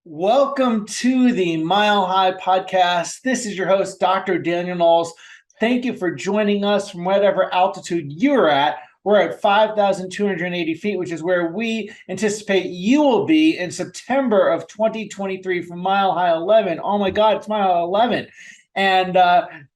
Welcome to the Mile High Podcast. This is your host, Dr. Daniel Knowles. Thank you for joining us from whatever altitude you're at. We're at 5,280 feet, which is where we anticipate you will be in September of 2023 from Mile High 11. Oh my God, it's Mile 11. And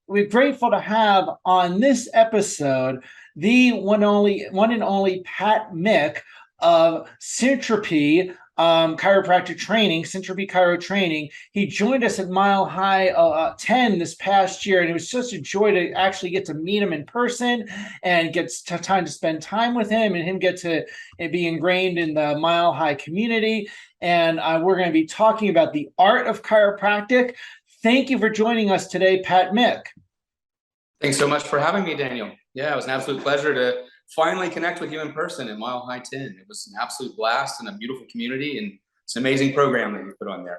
we're grateful to have on this episode the one and only Pat Mick of Syntropy chiropractic training, Syntropy Chiro training. He joined us at Mile High 10 this past year, and it was such a joy to actually get to meet him in person and get time to spend time with him and him get to be ingrained in the Mile High community. And we're going to be talking about the art of chiropractic. Thank you for joining us today, Pat Mick. Thanks so much for having me, Daniel. Yeah, it was an absolute pleasure to finally connect with you in person at Mile High 10. It was an absolute blast and a beautiful community, and it's an amazing program that you put on there.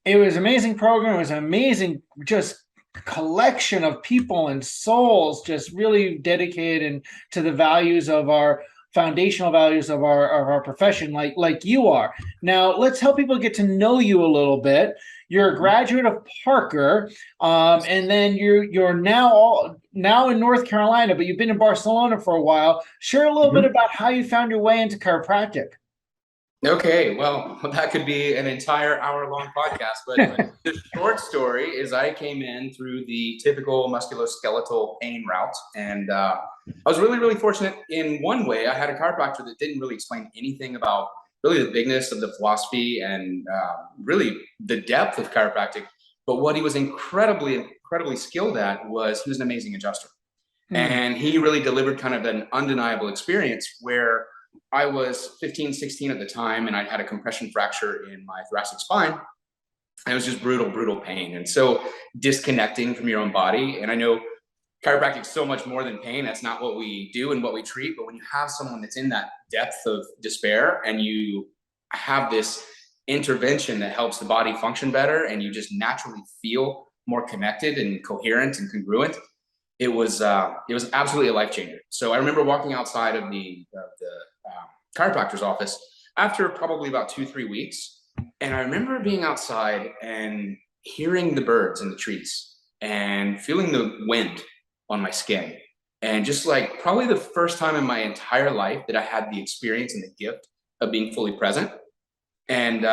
It was an amazing program. It was an amazing just collection of people and souls just really dedicated to the values of our foundational values of our profession, like you are. Now, let's help people get to know you a little bit. You're a graduate of Parker, and then you're now in North Carolina, but you've been in Barcelona for a while. Share a little bit about how you found your way into chiropractic. Okay, well, that could be an entire hour-long podcast, but the short story is I came in through the typical musculoskeletal pain route, and I was really, really fortunate in one way. I had a chiropractor that didn't really explain anything about really the bigness of the philosophy and really the depth of chiropractic, but what he was incredibly skilled at was he was an amazing adjuster. And he really delivered kind of an undeniable experience where I was 15, 16 at the time, and I had a compression fracture in my thoracic spine. And it was just brutal pain. And so disconnecting from your own body. And I know chiropractic is so much more than pain. That's not what we do and what we treat. But when you have someone that's in that depth of despair and you have this intervention that helps the body function better and you just naturally feel more connected and coherent and congruent, it was absolutely a life changer. So I remember walking outside of the chiropractor's office after probably about 2-3 weeks. And I remember being outside and hearing the birds in the trees and feeling the wind on my skin. And just like probably the first time in my entire life that I had the experience and the gift of being fully present. And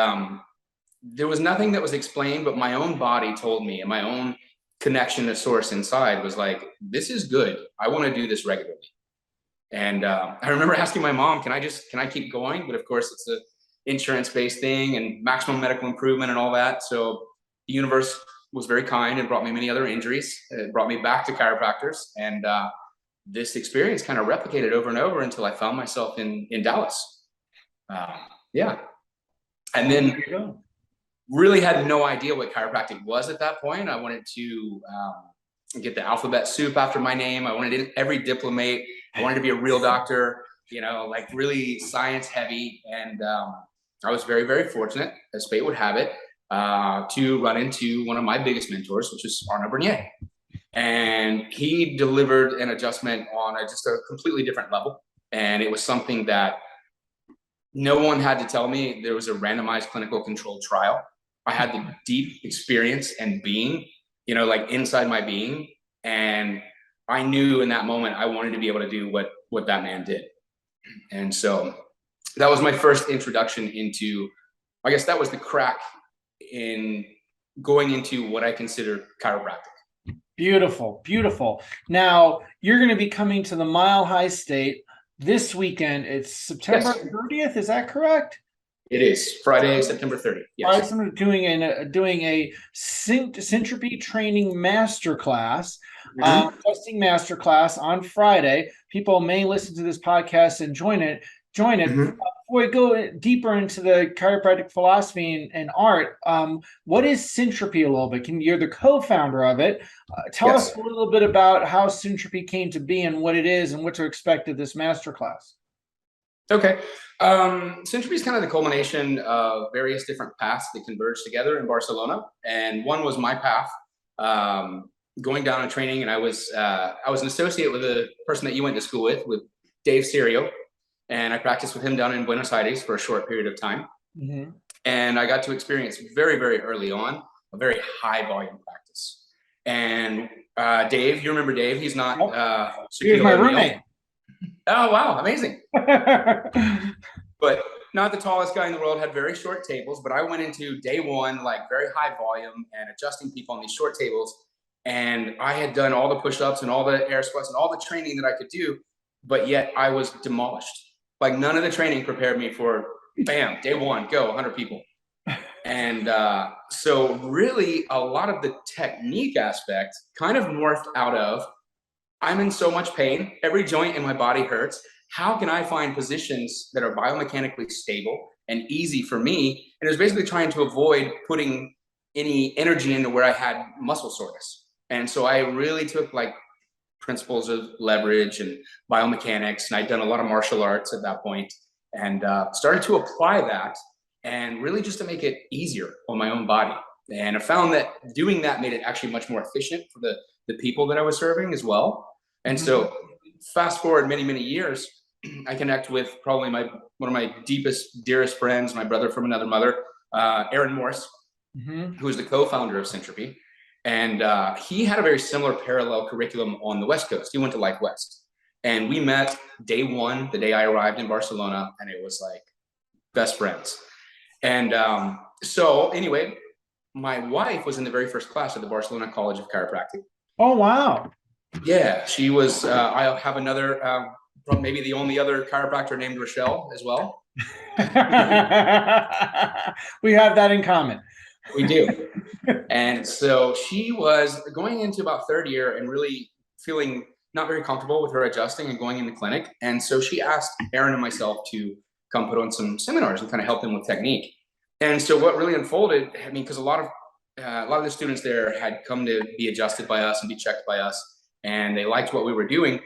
there was nothing that was explained, but my own body told me, and my own connection to source inside was like, this is good. I want to do this regularly. And I remember asking my mom, can I keep going? But of course it's a insurance-based thing and maximum medical improvement and all that. So the universe was very kind and brought me many other injuries. It brought me back to chiropractors. And this experience kind of replicated over and over until I found myself in Dallas. Yeah. And then really had no idea what chiropractic was at that point. I wanted to get the alphabet soup after my name. I wanted every diplomate. I wanted to be a real doctor, like really science heavy. And I was very fortunate, as fate would have it, to run into one of my biggest mentors, which is Arnaud Bernier. And he delivered an adjustment on just a completely different level. And it was something that no one had to tell me. There was a randomized clinical controlled trial. I had the deep experience and being, like inside my being. And I knew in that moment I wanted to be able to do what that man did. And so that was my first introduction into, I guess that was the crack in going into what I consider chiropractic. Beautiful. Now, you're going to be coming to the Mile High State this weekend. It's September 30th. Is that correct? It is Friday, September 30th. Yes. I'm doing a Syntropy training masterclass, testing masterclass on Friday. People may listen to this podcast and join it. Before we go deeper into the chiropractic philosophy and art, what is Syntropy a little bit? You're the co-founder of it. Tell us a little bit about how Syntropy came to be and what it is and what to expect at this masterclass. Okay. Syntropy is kind of the culmination of various different paths that converged together in Barcelona. And one was my path, going down and training. And I was an associate with a person that you went to school with Dave Serio. And I practiced with him down in Buenos Aires for a short period of time. And I got to experience very, very early on a very high volume practice. And Dave, you remember Dave? He's not He was my Shaquille O'Neal. roommate. Oh, wow, amazing. But not the tallest guy in the world, had very short tables. But I went into day one, like very high volume and adjusting people on these short tables. And I had done all the push-ups and all the air squats and all the training that I could do, but yet I was demolished. Like none of the training prepared me for, bam, day one, go, 100 people. And so really a lot of the technique aspect kind of morphed out of, I'm in so much pain, every joint in my body hurts. How can I find positions that are biomechanically stable and easy for me? And it was basically trying to avoid putting any energy into where I had muscle soreness. And so I really took like principles of leverage and biomechanics, and I'd done a lot of martial arts at that point, and started to apply that, and really just to make it easier on my own body. And I found that doing that made it actually much more efficient for the people that I was serving as well. And so fast forward many, many years, I connect with probably one of my deepest, dearest friends, my brother from another mother, Aaron Morse, who is the co-founder of Syntropy. And he had a very similar parallel curriculum on the West Coast. He went to Life West. And we met day one, the day I arrived in Barcelona, and it was like best friends. And so anyway, my wife was in the very first class at the Barcelona College of Chiropractic. Oh, wow. Yeah, she was, I have another, maybe the only other chiropractor named Rochelle as well. We have that in common. We do. And so she was going into about third year and really feeling not very comfortable with her adjusting and going into clinic. And so she asked Aaron and myself to come put on some seminars and kind of help them with technique. And so what really unfolded, I mean, because a lot of the students there had come to be adjusted by us and be checked by us, and they liked what we were doing.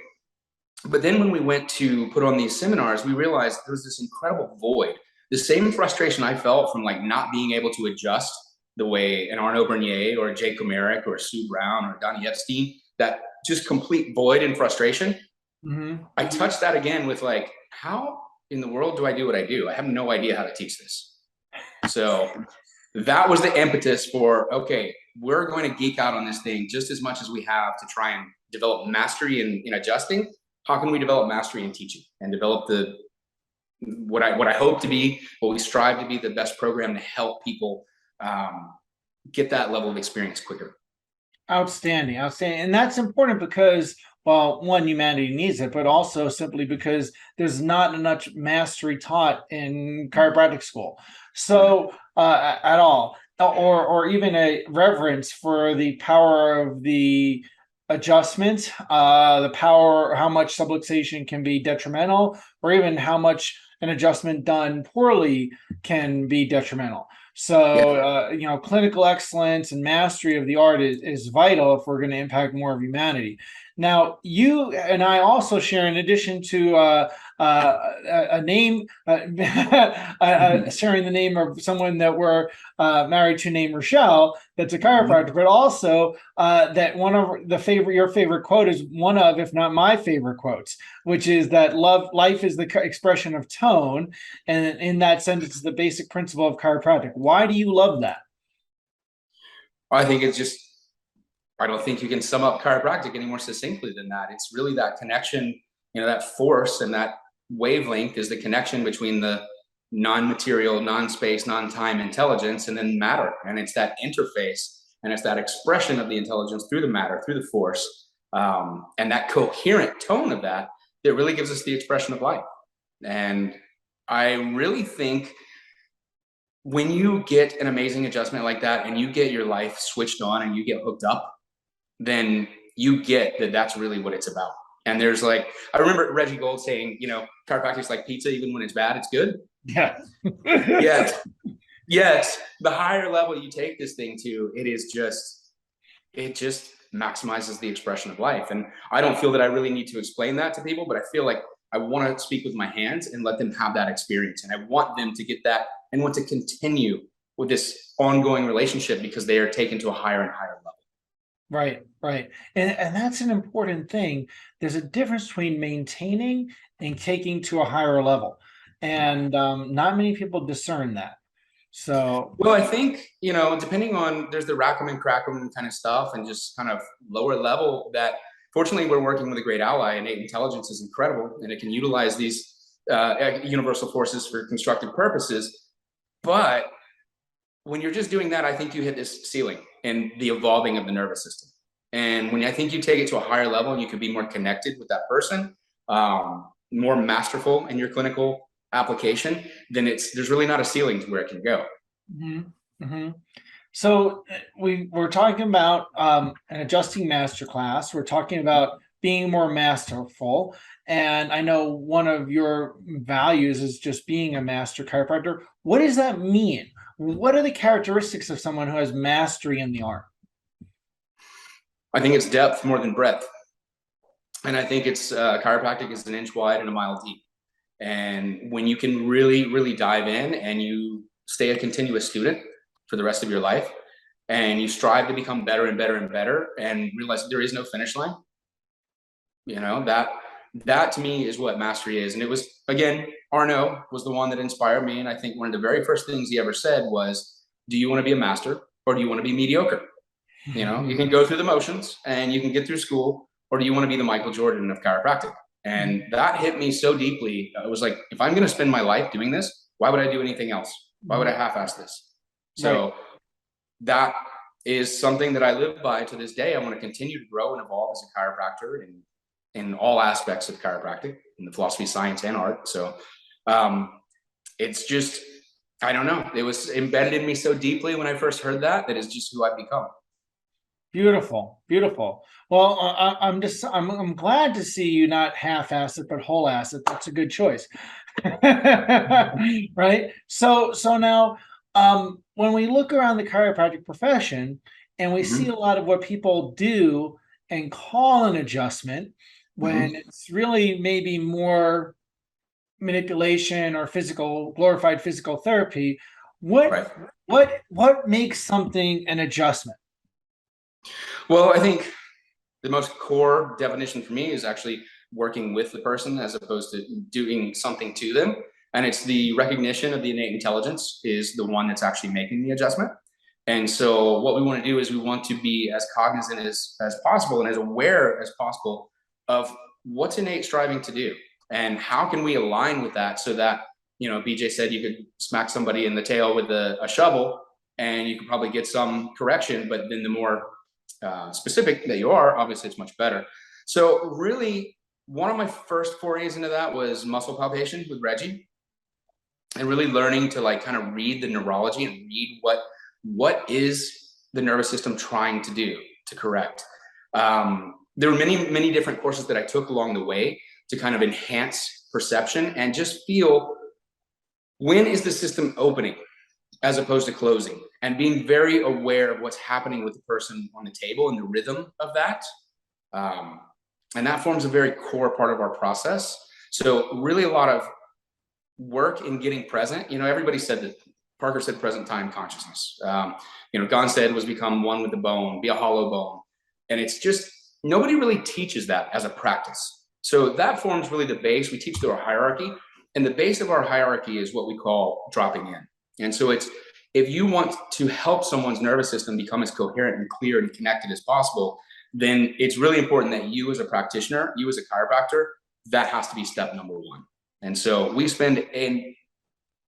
But then when we went to put on these seminars, we realized there was this incredible void. The same frustration I felt from like not being able to adjust the way an Arnaud Bernier or Jay Comerick or Sue Brown or Donnie Epstein, that just complete void and frustration. I touched that again with like, how in the world do I do what I do? I have no idea how to teach this. So that was the impetus for, okay, we're going to geek out on this thing just as much as we have to try and develop mastery in adjusting. How can we develop mastery in teaching and develop what I hope to be, what we strive to be, the best program to help people get that level of experience quicker. Outstanding. And that's important because, well, one, humanity needs it, but also simply because there's not enough mastery taught in chiropractic school. So at all, or even a reverence for the power of the adjustment, the power, how much subluxation can be detrimental, or even how much an adjustment done poorly can be detrimental. So, clinical excellence and mastery of the art is vital if we're going to impact more of humanity. Now, you and I also share, in addition to a name, sharing the name of someone that we're married to named Rochelle, that's a chiropractor, but also that one of your favorite quote is one of, if not my favorite quotes, which is that life is the expression of tone. And in that sense, it's the basic principle of chiropractic. Why do you love that? I think it's just, I don't think you can sum up chiropractic any more succinctly than that. It's really that connection, that force and that wavelength is the connection between the non-material, non-space, non-time intelligence and then matter. And it's that interface and it's that expression of the intelligence through the matter, through the force, and that coherent tone of that really gives us the expression of life. And I really think when you get an amazing adjustment like that and you get your life switched on and you get hooked up, then you get that that's really what it's about. And there's like, I remember Reggie Gold saying, chiropractic's like pizza, even when it's bad, it's good. Yeah. Yet the higher level you take this thing to, it just maximizes the expression of life. And I don't feel that I really need to explain that to people, but I feel like I want to speak with my hands and let them have that experience. And I want them to get that and want to continue with this ongoing relationship because they are taken to a higher and higher level. Right. And that's an important thing. There's a difference between maintaining and taking to a higher level. And not many people discern that. So, Well, I think, depending on, there's the rack 'em and crack 'em kind of stuff and just kind of lower level that fortunately we're working with a great ally. Innate intelligence is incredible and it can utilize these universal forces for constructive purposes. But when you're just doing that, I think you hit this ceiling in the evolving of the nervous system. And when I think you take it to a higher level and you could be more connected with that person, more masterful in your clinical application, then there's really not a ceiling to where it can go. mm-hmm, mm-hmm. So we're talking about an adjusting masterclass. We're talking about being more masterful. And I know one of your values is just being a master chiropractor. What does that mean? What are the characteristics of someone who has mastery in the art? I think it's depth more than breadth. And I think it's chiropractic is an inch wide and a mile deep. And when you can really, really dive in and you stay a continuous student for the rest of your life, and you strive to become better and better and better and realize there is no finish line, that to me is what mastery is. And it was, again, Arnaud was the one that inspired me. And I think one of the very first things he ever said was, do you want to be a master or do you want to be mediocre? You can go through the motions and you can get through school, or do you want to be the Michael Jordan of chiropractic? And that hit me so deeply. It was like, if I'm going to spend my life doing this, why would I do anything else? Why would I half-ass this? So that is something that I live by to this day. I want to continue to grow and evolve as a chiropractor in all aspects of chiropractic, in the philosophy, science, and art. So it's just, I don't know. It was embedded in me so deeply when I first heard that is just who I've become. Beautiful, beautiful. Well, I'm glad to see you not half-assed it, but whole-assed it. That's a good choice, right? So now, when we look around the chiropractic profession and we see a lot of what people do and call an adjustment, when it's really maybe more manipulation or glorified physical therapy, what makes something an adjustment? Well, I think the most core definition for me is actually working with the person as opposed to doing something to them. And it's the recognition of the innate intelligence is the one that's actually making the adjustment. And so what we want to do is we want to be as cognizant as possible and as aware as possible of what's innate striving to do and how can we align with that so that, BJ said you could smack somebody in the tail with a shovel and you could probably get some correction, but then the more specific that you are, obviously it's much better. So really one of my first forays into that was muscle palpation with Reggie and really learning to kind of read the neurology and read what is the nervous system trying to do to correct. There were many different courses that I took along the way to kind of enhance perception and just feel when is the system opening as opposed to closing, and being very aware of what's happening with the person on the table and the rhythm of that. And that forms a very core part of our process. So really a lot of work in getting present. Everybody said that, Parker said present time consciousness. Gon said was become one with the bone, be a hollow bone. And it's just, nobody really teaches that as a practice. So that forms really the base. We teach through our hierarchy, and the base of our hierarchy is what we call dropping in. And so it's, if you want to help someone's nervous system become as coherent and clear and connected as possible, then it's really important that you as a practitioner, you as a chiropractor, that has to be step number one. And so we spend an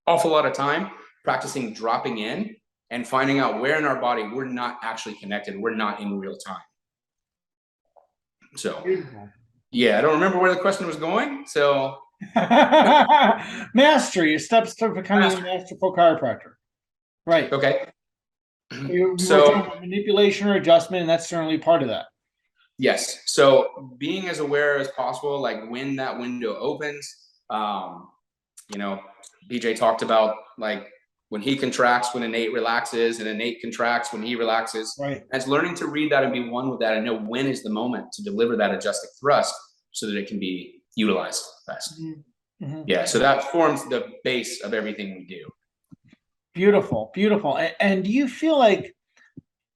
awful lot of time practicing dropping in and finding out where in our body we're not actually connected, we're not in real time. So, yeah, I don't remember where the question was going. So, mastery, steps to becoming a masterful chiropractor. Right. Okay. You were talking about manipulation or adjustment, and that's certainly part of that. Yes. So being as aware as possible, like when that window opens, BJ talked about like when he contracts, when innate relaxes, and innate contracts when he relaxes. Right. And it's learning to read that and be one with that and know when is the moment to deliver that adjusting thrust so that it can be utilized best. Yeah. So that forms the base of everything we do. Beautiful, beautiful. And do you feel like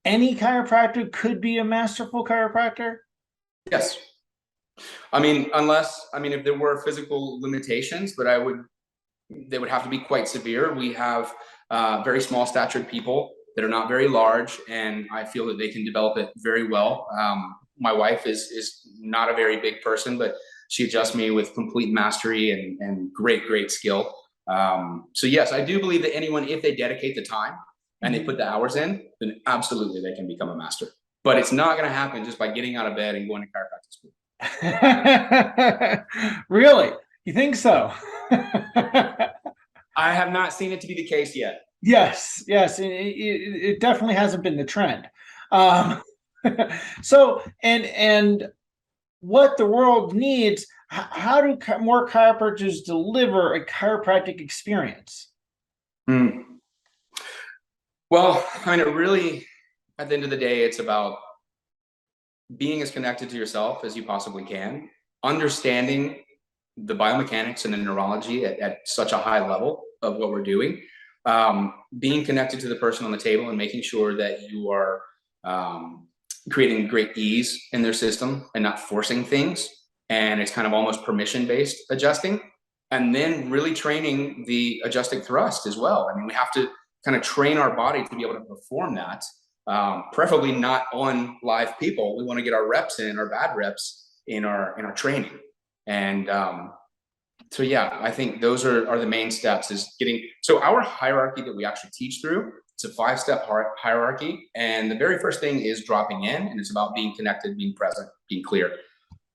any chiropractor could be a masterful chiropractor? Yes. If there were physical limitations, but they would have to be quite severe. We have very small statured people that are not very large, and I feel that they can develop it very well. My wife is not a very big person, but she adjusts me with complete mastery and great skill. So yes, I do believe that anyone, if they dedicate the time and they put the hours in, then absolutely they can become a master. But it's not going to happen just by getting out of bed and going to chiropractic school. Really? You think so? I have not seen it to be the case yet. Yes, it definitely hasn't been the trend. Um, so, and what the world needs, how do more chiropractors deliver a chiropractic experience? Well, I mean, it really, at the end of the day, it's about being as connected to yourself as you possibly can, understanding the biomechanics and the neurology at such a high level of what we're doing, being connected to the person on the table and making sure that you are creating great ease in their system and not forcing things. And it's kind of almost permission-based adjusting. And then really training the adjusting thrust as well. I mean, we have to kind of train our body to be able to perform that, preferably not on live people. We want to get our reps in, our bad reps in our training. And so yeah, I think those are the main steps, is getting, so our hierarchy that we actually teach through, it's a 5-step hierarchy. And the very first thing is dropping in, and it's about being connected, being present, being clear.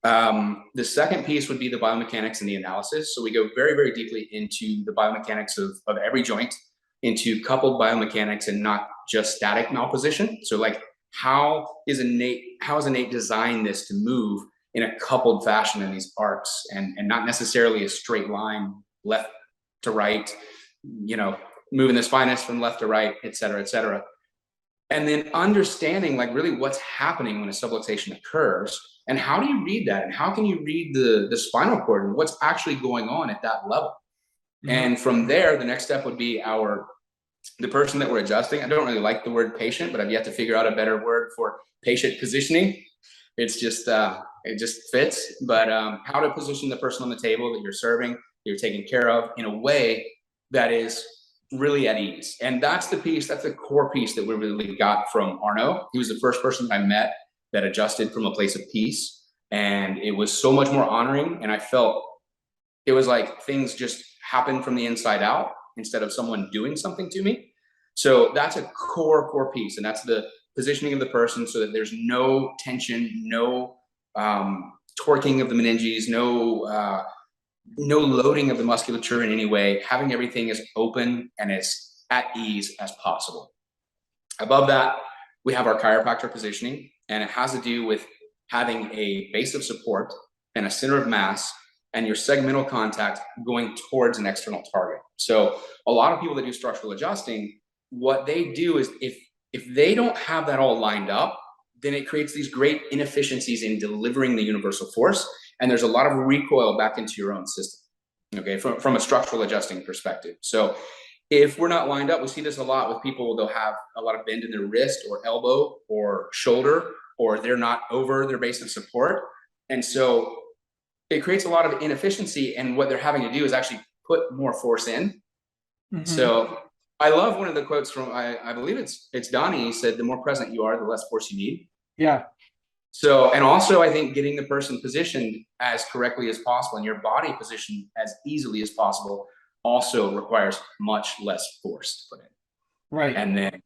The second piece would be the biomechanics and the analysis. So we go very deeply into the biomechanics of every joint, into coupled biomechanics and not just static malposition. So like, how is innate designed this to move in a coupled fashion in these arcs, and not necessarily a straight line left to right, you know, moving the spinous from left to right, et cetera, et cetera. And then understanding like really what's happening when a subluxation occurs, and how do you read that, and how can you read the spinal cord and what's actually going on at that level. And from there, the next step would be the person that we're adjusting. I don't really like the word patient, but I've yet to figure out a better word for patient positioning. It's just, it just fits. But how to position the person on the table that you're serving, that you're taking care of, in a way that is really at ease. And that's the piece, that's the core piece that we really got from Arno. He was the first person I met that adjusted from a place of peace. And it was so much more honoring. And I felt it was like things just happened from the inside out instead of someone doing something to me. So that's a core piece. And that's the positioning of the person so that there's no tension, no torquing of the meninges, no loading of the musculature in any way, having everything as open and as at ease as possible. Above that, we have our chiropractor positioning, and it has to do with having a base of support and a center of mass and your segmental contact going towards an external target. So a lot of people that do structural adjusting, what they do is if they don't have that all lined up, then it creates these great inefficiencies in delivering the universal force. And there's a lot of recoil back into your own system, okay, from a structural adjusting perspective. So if we're not lined up, we see this a lot with people. They'll have a lot of bend in their wrist or elbow or shoulder, or they're not over their base of support. And so it creates a lot of inefficiency. And what they're having to do is actually put more force in. So I love one of the quotes from, I believe it's Donnie. He said, the more present you are, the less force you need. Yeah. So, and also I think getting the person positioned as correctly as possible and your body positioned as easily as possible also requires much less force to put in. Right. And then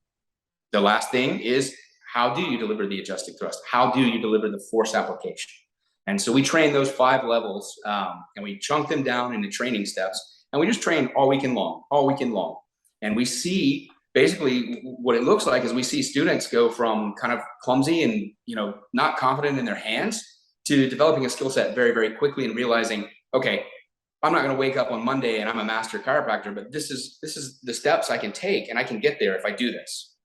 the last thing is, how do you deliver the adjusting thrust? How do you deliver the force application? And so we train those 5 levels, and we chunk them down into training steps, and we just train all weekend long. And we see basically what it looks like is we see students go from kind of clumsy and, you know, not confident in their hands to developing a skill set very quickly and realizing, okay, I'm not going to wake up on Monday and I'm a master chiropractor, but this is the steps I can take, and I can get there if I do this.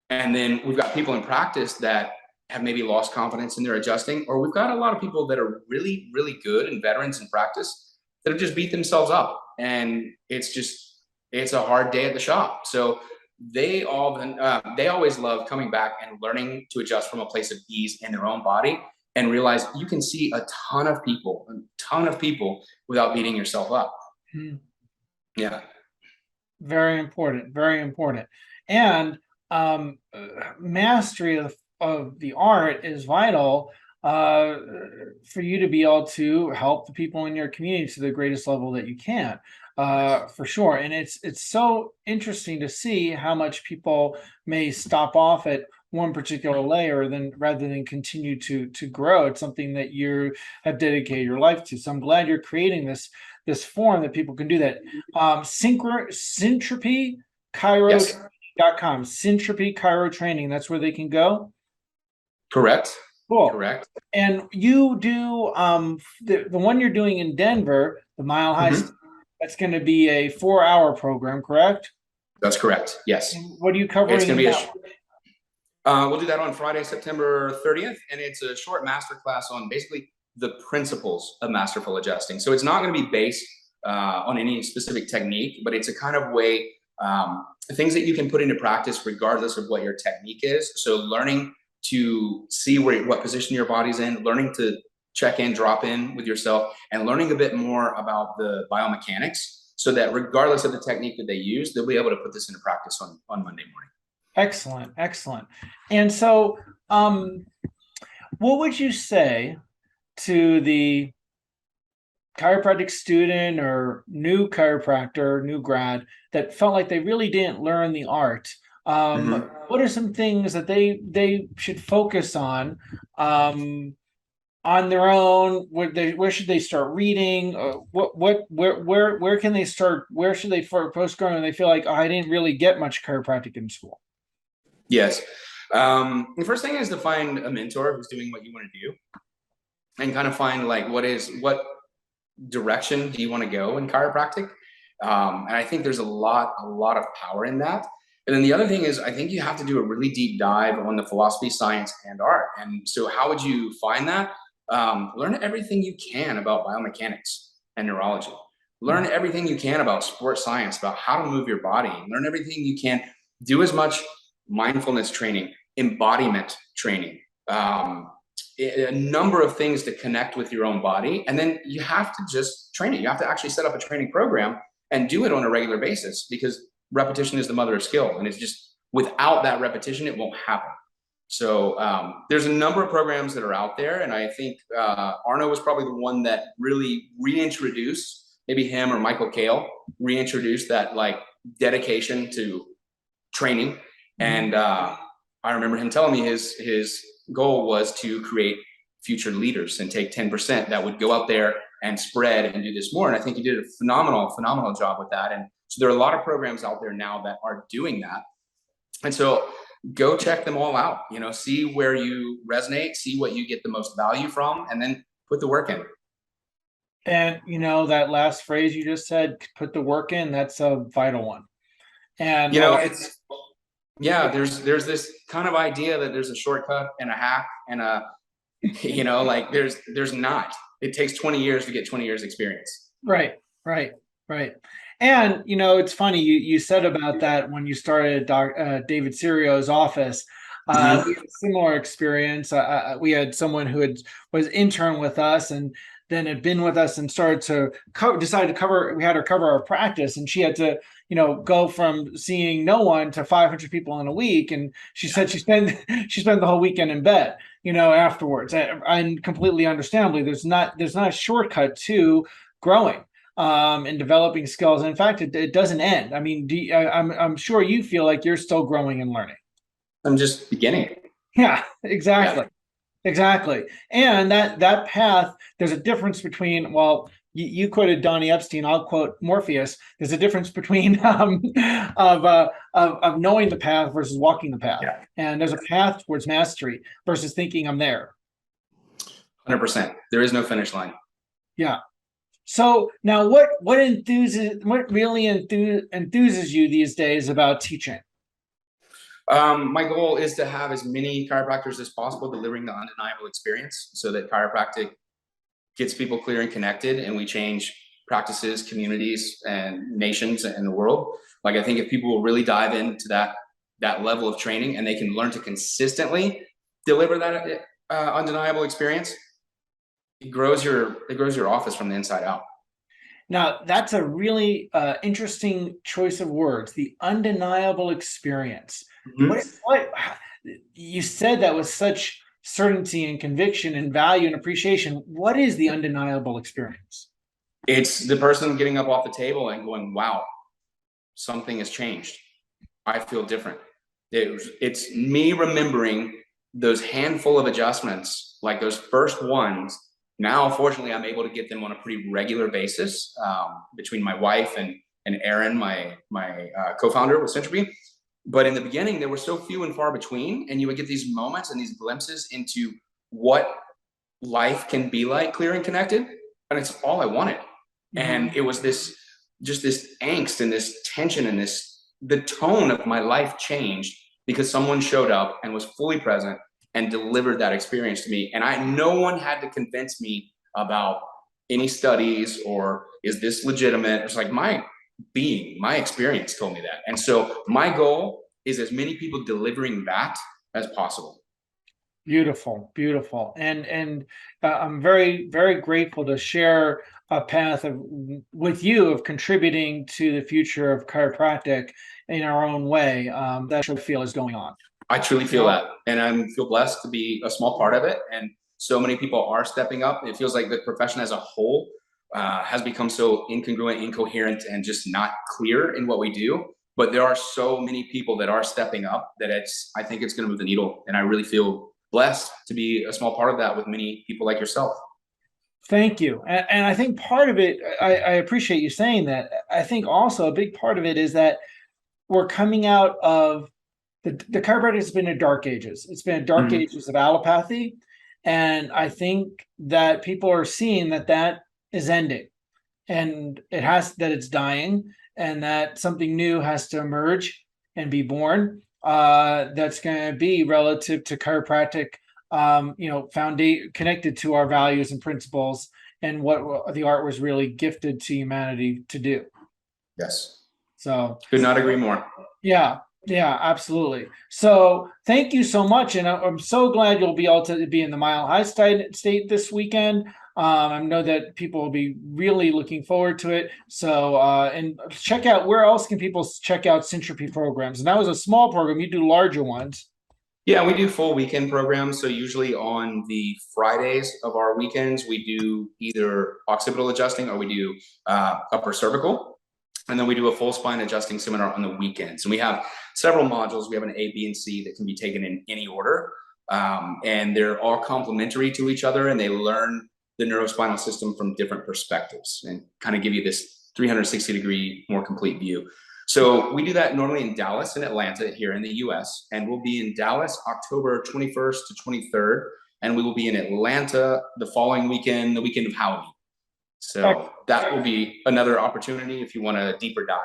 And then we've got people in practice that have maybe lost confidence in their adjusting, or we've got a lot of people that are really good and veterans in practice that have just beat themselves up, and it's a hard day at the shop. So they always love coming back and learning to adjust from a place of ease in their own body, and realize you can see a ton of people without beating yourself up. Yeah. Very important, very important. And mastery of the art is vital uh, for you to be able to help the people in your community to the greatest level that you can. For sure. And it's so interesting to see how much people may stop off at one particular layer than rather than continue to grow. It's something that you have dedicated your life to. So I'm glad you're creating this form that people can do that. Syntropy Yes, Chiro.com. Syntropy Chiro Training. That's where they can go. correct. Cool. Correct. And you do the one you're doing in Denver, the Mile High. Mhm. That's going to be a 4-hour program, correct? That's correct. Yes. And what are you It's covering going in to be that one? we'll do that on Friday, September 30th. And it's a short masterclass on basically the principles of masterful adjusting. So it's not going to be based on any specific technique, but it's a kind of way, things that you can put into practice regardless of what your technique is. So learning to see what position your body's in, learning to check in, drop in with yourself, and learning a bit more about the biomechanics so that regardless of the technique that they use, they'll be able to put this into practice on Monday morning. Excellent, excellent. And so, what would you say to the chiropractic student or new chiropractor, new grad that felt like they really didn't learn the art? Mhm. What are some things that they should focus on their own? Where should they start reading? Where can they start? Where should they first go when they feel like, oh, I didn't really get much chiropractic in school? Yes. The first thing is to find a mentor who's doing what you want to do and kind of find like what direction do you want to go in chiropractic. And I think there's a lot of power in that. And then the other thing is I think you have to do a really deep dive on the philosophy, science, and art. And so how would you find that? Learn everything you can about biomechanics and neurology. Learn everything you can about sports science, about how to move your body. Learn everything you can. Do as much mindfulness training, embodiment training, a number of things to connect with your own body. And then you have to just train it. You have to actually set up a training program and do it on a regular basis because repetition is the mother of skill. And it's just without that repetition, it won't happen. So there's a number of programs that are out there. And I think Arno was probably the one that really reintroduced, maybe him or Michael Kale, reintroduced that like dedication to training. And I remember him telling me his goal was to create future leaders and take 10% that would go out there and spread and do this more. And I think he did a phenomenal job with that. And so there are a lot of programs out there now that are doing that. And so go check them all out, see where you resonate, see what you get the most value from, and then put the work in. And that last phrase you just said, put the work in, that's a vital one. And there's this kind of idea that there's a shortcut and a hack and like there's not. It takes 20 years to get 20 years experience. Right. And it's funny you said about that when you started David Serio's office. We had a similar experience. We had someone who was intern with us and then had been with us and started to decided to cover. We had her cover our practice, and she had to go from seeing no one to 500 people in a week. And she said she spent the whole weekend in bed, afterwards. And completely understandably, there's not a shortcut to growing and developing skills. And in fact, it doesn't end. I mean, I'm sure you feel like you're still growing and learning. I'm just beginning. Yeah, exactly. Yeah. Exactly. And that path, there's a difference between, well, you quoted Donnie Epstein, I'll quote Morpheus. There's a difference between of knowing the path versus walking the path. Yeah. And there's a path towards mastery versus thinking I'm there. 100%. There is no finish line. Yeah. So now what really enthuses you these days about teaching? My goal is to have as many chiropractors as possible delivering the undeniable experience so that chiropractic gets people clear and connected and we change practices, communities, and nations and the world. Like I think if people will really dive into that level of training and they can learn to consistently deliver that undeniable experience, it grows your office from the inside out. Now, that's a really interesting choice of words, the undeniable experience. Mhm. What you said that with such certainty and conviction and value and appreciation. What is the undeniable experience? It's the person getting up off the table and going, wow, something has changed. I feel different. It's me remembering those handful of adjustments, like those first ones. Now, fortunately, I'm able to get them on a pretty regular basis between my wife and Aaron, my co-founder with Syntropy. But in the beginning, there were so few and far between, and you would get these moments and these glimpses into what life can be like, clear and connected, and it's all I wanted. And it was this just this angst and this tension and this the tone of my life changed because someone showed up and was fully present and delivered that experience to me. And no one had to convince me about any studies or is this legitimate. It's like my experience told me that. And so my goal is as many people delivering that as possible. Beautiful, beautiful, and I'm very, very grateful to share a path with you of contributing to the future of chiropractic in our own way. That I feel is going on. I truly feel that, and I feel blessed to be a small part of it. And so many people are stepping up. It feels like the profession as a whole has become so incongruent, incoherent, and just not clear in what we do. But there are so many people that are stepping up that I think it's going to move the needle, and I really feel blessed to be a small part of that with many people like yourself. Thank you. And I think part of it, I appreciate you saying that. I think also a big part of it is that we're coming out of the chiropractic has been in dark ages. It's been a dark ages of allopathy. And I think that people are seeing that is ending and it's dying and that something new has to emerge and be born. That's going to be relative to chiropractic, connected to our values and principles and what the art was really gifted to humanity to do. Yes. So could not agree more. Yeah, absolutely. So thank you so much. And I'm so glad you'll be able to be in the Mile High State this weekend. I know that people will be really looking forward to it. So, and check out, where else can people check out Syntropy programs? And that was a small program. You do larger ones. Yeah, we do full weekend programs. So usually on the Fridays of our weekends, we do either occipital adjusting or we do upper cervical. And then we do a full spine adjusting seminar on the weekends. And we have several modules. We have an A, B, and C that can be taken in any order. And they're all complementary to each other, and they learn the neurospinal system from different perspectives and kind of give you this 360-degree, more complete view. So we do that normally in Dallas and Atlanta here in the US, and we'll be in Dallas October 21st to 23rd, and we will be in Atlanta the following weekend, the weekend of Halloween. So that will be another opportunity if you want a deeper dive.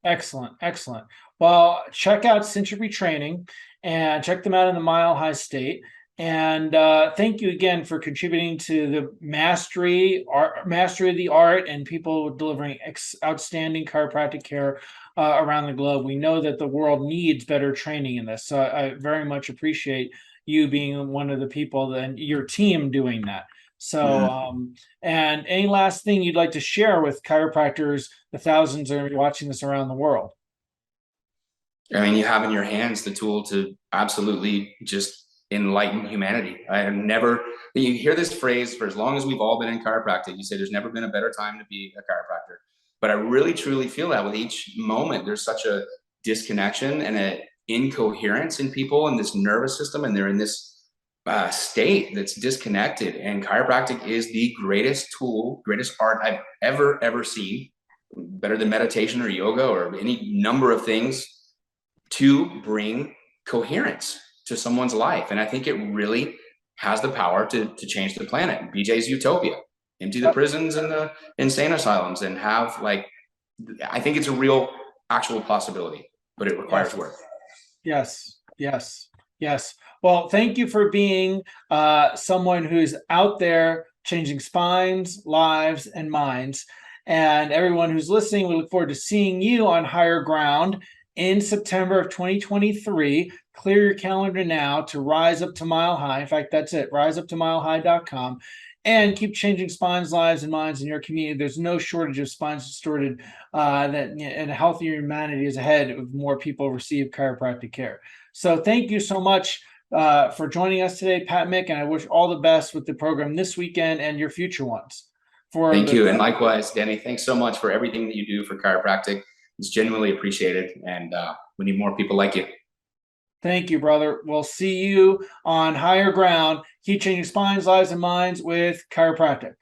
Excellent, excellent. Well, check out Syntropy Training and check them out in the Mile High State. And thank you again for contributing to the mastery of the art and people delivering outstanding chiropractic care around the globe. We know that the world needs better training in this. So I very much appreciate you being one of the people and your team doing that. So, and any last thing you'd like to share with chiropractors, the thousands that are watching this around the world? I mean, you have in your hands the tool to absolutely just enlighten humanity. You hear this phrase for as long as we've all been in chiropractic, you say there's never been a better time to be a chiropractor. But I really, truly feel that with each moment, there's such a disconnection and an incoherence in people and this nervous system, and they're in this state that's disconnected. And chiropractic is the greatest tool, greatest art I've ever seen, better than meditation or yoga or any number of things, to bring coherence to someone's life. And I think it really has the power to change the planet. BJ's utopia, empty the prisons and the insane asylums, and have I think it's a real actual possibility, but it requires work. Yes. Well, thank you for being someone who's out there changing spines, lives, and minds. And everyone who's listening, we look forward to seeing you on Higher Ground in September of 2023. Clear your calendar now to Rise Up to Mile High. In fact, that's it, riseuptomilehigh.com. and keep changing spines, lives, and minds in your community. There's no shortage of spines distorted, and a healthier humanity is ahead if more people receive chiropractic care. So thank you so much for joining us today, Pat Mick, and I wish all the best with the program this weekend and your future ones. Thank you. And likewise, Danny, thanks so much for everything that you do for chiropractic. It's genuinely appreciated, and we need more people like you. Thank you, brother. We'll see you on higher ground. Keep changing spines, lives, and minds with chiropractic.